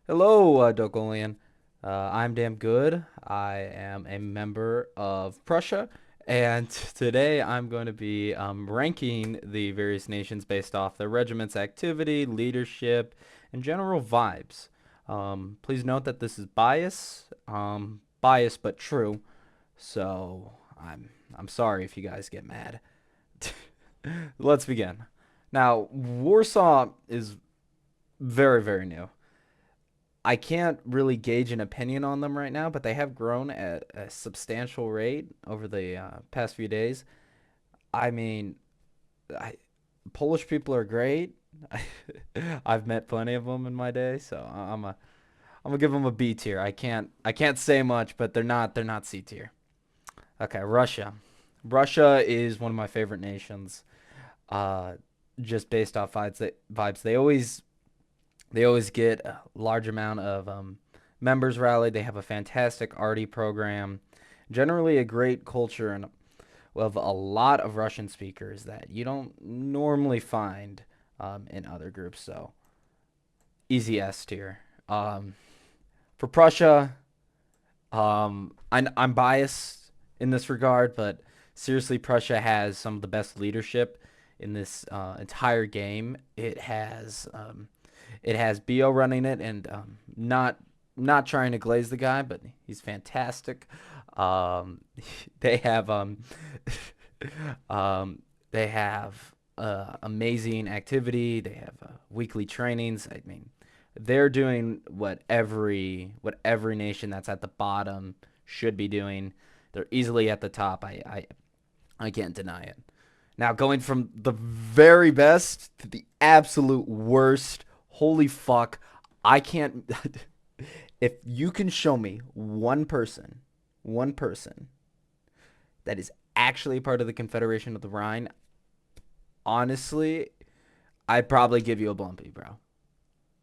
Hello, Duckoleon. I'm damn good. I am a member of Prussia, and today I'm going to be ranking the various nations based off their regiment's activity, leadership, and general vibes. Please note that this is bias but true. So I'm sorry if you guys get mad. Let's begin. Now, Warsaw is very new. I can't really gauge an opinion on them right now, but they have grown at a substantial rate over the past few days. I mean, I, Polish people are great. I've met plenty of them in my day, so I'm gonna give them a B tier. I can't say much, but they're not C tier. Okay, Russia. Russia is one of my favorite nations. Uh, just based off vibes. They always get a large amount of members rallied. They have a fantastic arty program, generally a great culture, and we have a lot of Russian speakers that you don't normally find in other groups. So easy S tier. For Prussia, I'm biased in this regard, but seriously, Prussia has some of the best leadership in this entire game. It has Bo running it, and not trying to glaze the guy, but he's fantastic. Um, they have um, they have amazing activity. They have weekly trainings. I mean, they're doing what every nation that's at the bottom should be doing. They're easily at the top. I can't deny it. Now going from the very best to the absolute worst. Holy fuck. I can't if you can show me one person that is actually part of the Confederation of the Rhine, honestly, I'd probably give you a blumpy, bro.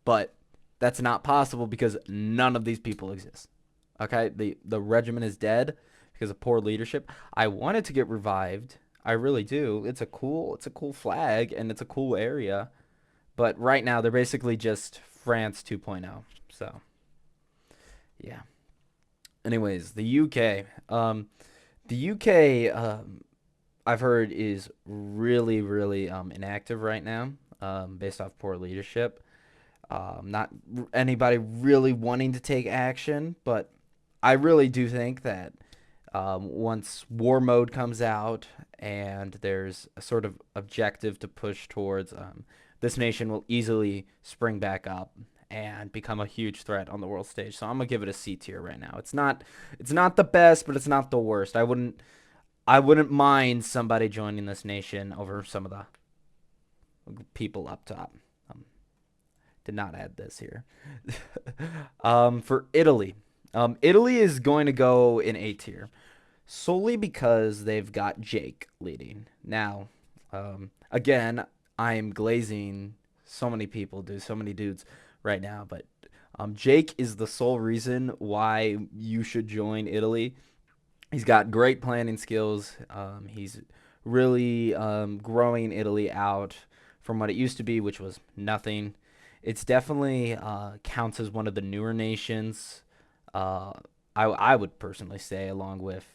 But that's not possible because none of these people exist. Okay? The regiment is dead because of poor leadership. I want it to get revived. I really do. It's a cool flag and it's a cool area. But right now they're basically just France 2.0. So, yeah. Anyways, the UK. The UK I've heard is really inactive right now, based off poor leadership. Not anybody really wanting to take action, but I really do think that once war mode comes out and there's a sort of objective to push towards, this nation will easily spring back up and become a huge threat on the world stage. So I'm gonna give it a C tier right now. It's not the best, but it's not the worst. I wouldn't mind somebody joining this nation over some of the people up top. Um, did not add this here. For Italy, Italy is going to go in A tier solely because they've got Jake leading. Now, again, I am glazing so many people, dude, so many dudes right now, but Jake is the sole reason why you should join Italy. He's got great planning skills. He's really growing Italy out from what it used to be, which was nothing. It's definitely counts as one of the newer nations. Uh, I would personally say, along with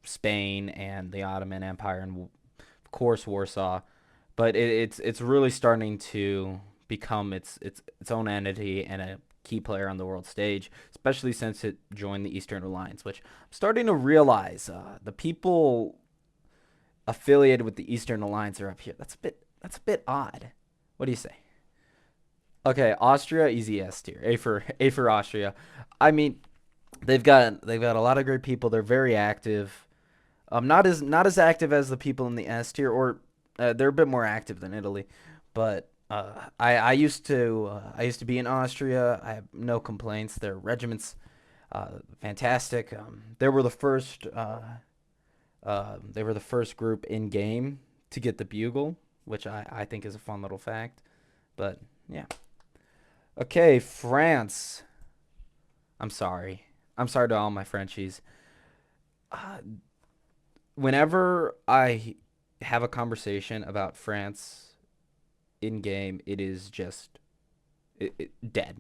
Spain and the Ottoman Empire, and of course Warsaw, but it's really starting to become its own entity and a key player on the world stage, especially since it joined the Eastern Alliance, which I'm starting to realize the people affiliated with the Eastern Alliance are up here. That's a bit odd. What do you say? Okay, Austria, easy S tier. A for Austria. I mean, they've got a lot of great people. They're very active. Not as active as the people in the S tier, or they're a bit more active than Italy. But I used to be in Austria. I have no complaints. Their regiments, fantastic. They were the first group in game to get the bugle, which I think is a fun little fact. But yeah. Okay, France. I'm sorry. I'm sorry to all my Frenchies. Uh, Whenever I have a conversation about France in game, it is just dead.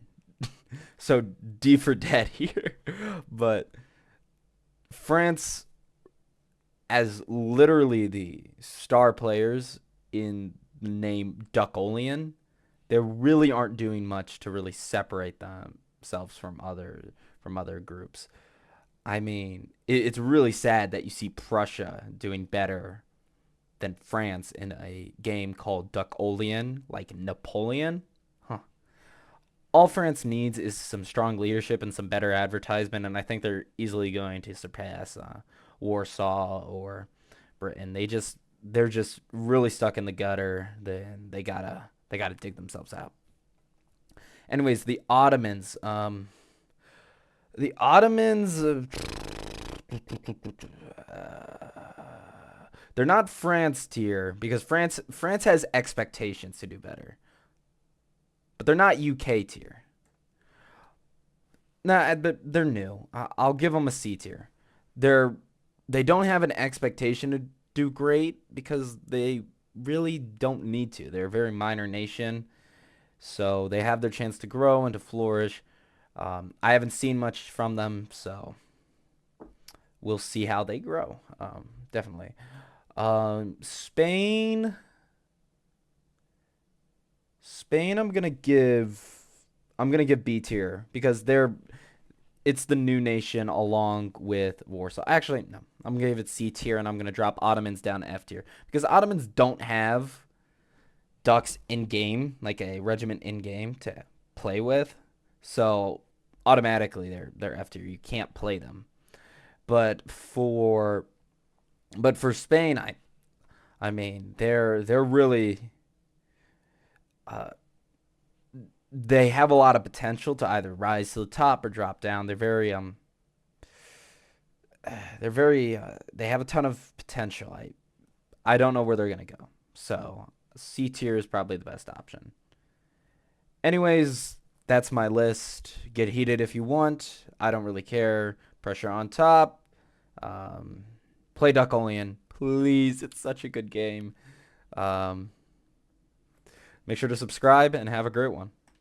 So D for dead here. But France, as literally the star players in the name Duckoleon, they really aren't doing much to really separate themselves from other groups. I mean, it's really sad that you see Prussia doing better than France in a game called Duckoleon, like Napoleon. Huh. All France needs is some strong leadership and some better advertisement, and I think they're easily going to surpass Warsaw or Britain. They're just really stuck in the gutter. They gotta dig themselves out. Anyways, the Ottomans. The Ottomans. They're not France tier because France has expectations to do better, but they're not UK tier. Nah, but they're new. I'll give them a C tier. They're they don't have an expectation to do great because they really don't need to. They're a very minor nation, so they have their chance to grow and to flourish. I haven't seen much from them, so we'll see how they grow. Definitely. Spain. Spain. I'm gonna give B tier because it's the new nation along with Warsaw. Actually, no. I'm gonna give it C tier, and I'm gonna drop Ottomans down to F tier because Ottomans don't have ducks in game, like a regiment in game to play with. So automatically they're F tier. You can't play them. But for Spain, I mean they're really uh, they have a lot of potential to either rise to the top or drop down. They have a ton of potential. I don't know where they're gonna go. So C tier is probably the best option. Anyways, that's my list. Get heated if you want. I don't really care. Pressure on top. Um, Play Duckoleon, please. It's such a good game. Um, Make sure to subscribe and have a great one.